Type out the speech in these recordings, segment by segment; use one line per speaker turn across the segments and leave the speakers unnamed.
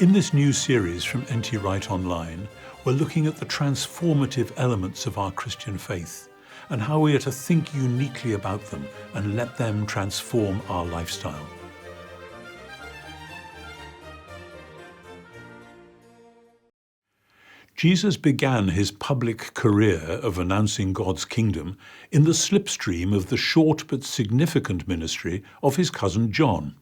In this new series from N.T. Wright Online, we're looking at the transformative elements of our Christian faith and how we are to think uniquely about them and let them transform our lifestyle. Jesus began his public career of announcing God's kingdom in the slipstream of the short but significant ministry of his cousin John.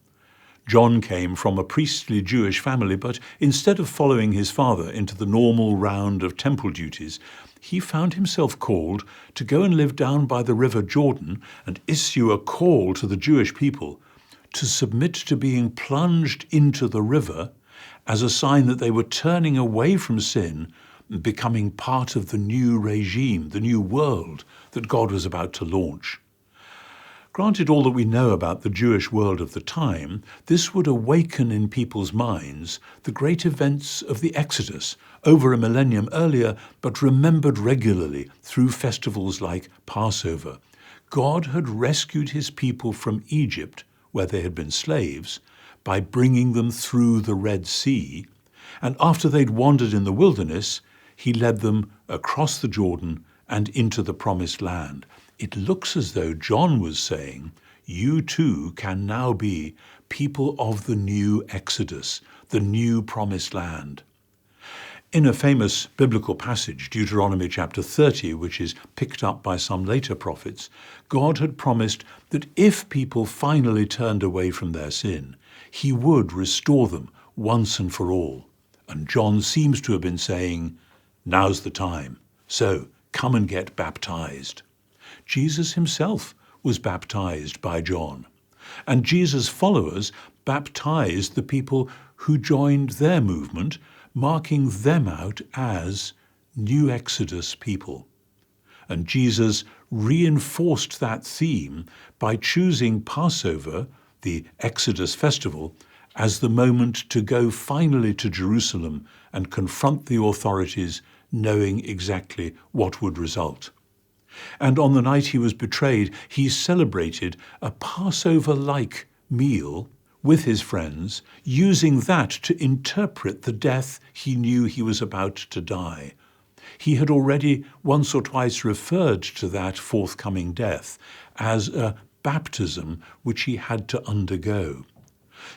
John came from a priestly Jewish family, but instead of following his father into the normal round of temple duties, he found himself called to go and live down by the river Jordan and issue a call to the Jewish people to submit to being plunged into the river as a sign that they were turning away from sin and becoming part of the new regime, the new world that God was about to launch. Granted all that we know about the Jewish world of the time, this would awaken in people's minds the great events of the Exodus over a millennium earlier, but remembered regularly through festivals like Passover. God had rescued his people from Egypt, where they had been slaves, by bringing them through the Red Sea, and after they'd wandered in the wilderness, he led them across the Jordan and into the Promised Land. It looks as though John was saying, you too can now be people of the new Exodus, the new Promised Land. In a famous biblical passage, Deuteronomy chapter 30, which is picked up by some later prophets, God had promised that if people finally turned away from their sin, he would restore them once and for all. And John seems to have been saying, now's the time, so come and get baptized. Jesus himself was baptized by John, and Jesus' followers baptized the people who joined their movement, marking them out as new Exodus people. And Jesus reinforced that theme by choosing Passover, the Exodus festival, as the moment to go finally to Jerusalem and confront the authorities, knowing exactly what would result. And on the night he was betrayed, he celebrated a Passover-like meal with his friends, using that to interpret the death he knew he was about to die. He had already once or twice referred to that forthcoming death as a baptism which he had to undergo.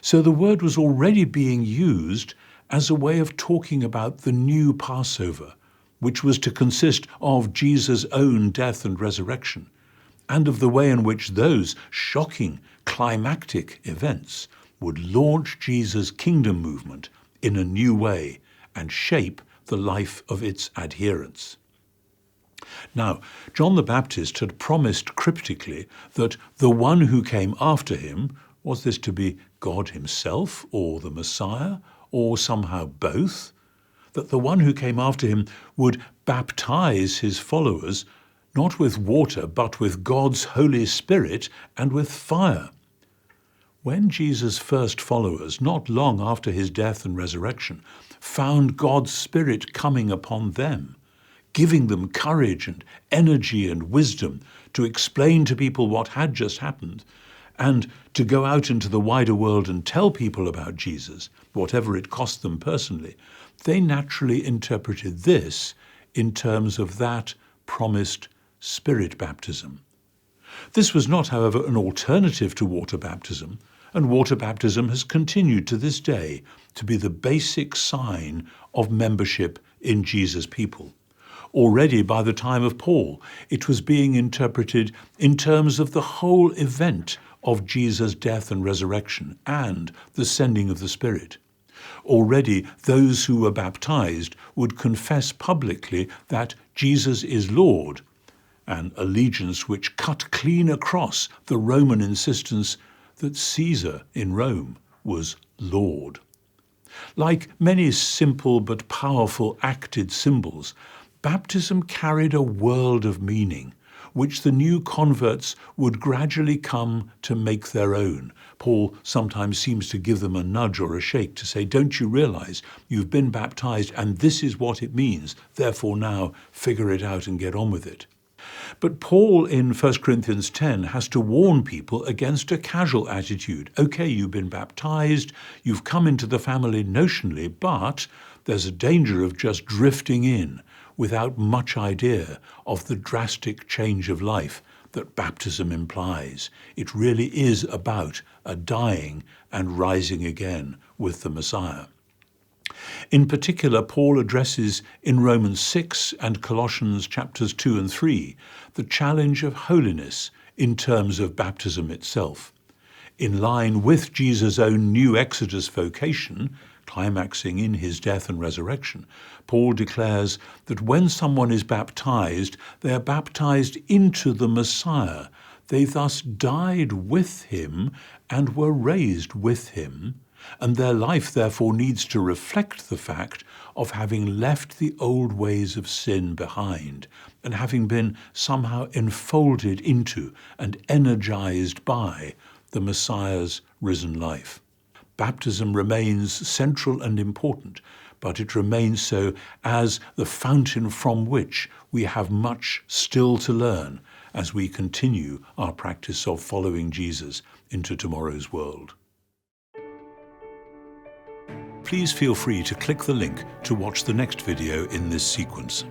So the word was already being used as a way of talking about the new Passover, which was to consist of Jesus' own death and resurrection, and of the way in which those shocking, climactic events would launch Jesus' kingdom movement in a new way and shape the life of its adherents. Now, John the Baptist had promised cryptically that the one who came after him, was this to be God himself or the Messiah, or somehow both? That the one who came after him would baptize his followers, not with water, but with God's Holy Spirit and with fire. When Jesus' first followers, not long after his death and resurrection, found God's Spirit coming upon them, giving them courage and energy and wisdom to explain to people what had just happened, and to go out into the wider world and tell people about Jesus, whatever it cost them personally, they naturally interpreted this in terms of that promised Spirit baptism. This was not, however, an alternative to water baptism, and water baptism has continued to this day to be the basic sign of membership in Jesus' people. Already by the time of Paul, it was being interpreted in terms of the whole event of Jesus' death and resurrection and the sending of the Spirit. Already those who were baptized would confess publicly that Jesus is Lord, an allegiance which cut clean across the Roman insistence that Caesar in Rome was Lord. Like many simple but powerful acted symbols, baptism carried a world of meaning, which the new converts would gradually come to make their own. Paul sometimes seems to give them a nudge or a shake to say, don't you realize you've been baptized and this is what it means, therefore now figure it out and get on with it. But Paul in 1 Corinthians 10 has to warn people against a casual attitude. Okay, you've been baptized, you've come into the family notionally, but there's a danger of just drifting in without much idea of the drastic change of life that baptism implies. It really is about a dying and rising again with the Messiah. In particular, Paul addresses in Romans 6 and Colossians chapters 2 and 3 the challenge of holiness in terms of baptism itself. In line with Jesus' own new Exodus vocation, climaxing in his death and resurrection, Paul declares that when someone is baptized, they are baptized into the Messiah. They thus died with him and were raised with him, and their life therefore needs to reflect the fact of having left the old ways of sin behind and having been somehow enfolded into and energized by the Messiah's risen life. Baptism remains central and important, but it remains so as the fountain from which we have much still to learn as we continue our practice of following Jesus into tomorrow's world. Please feel free to click the link to watch the next video in this sequence.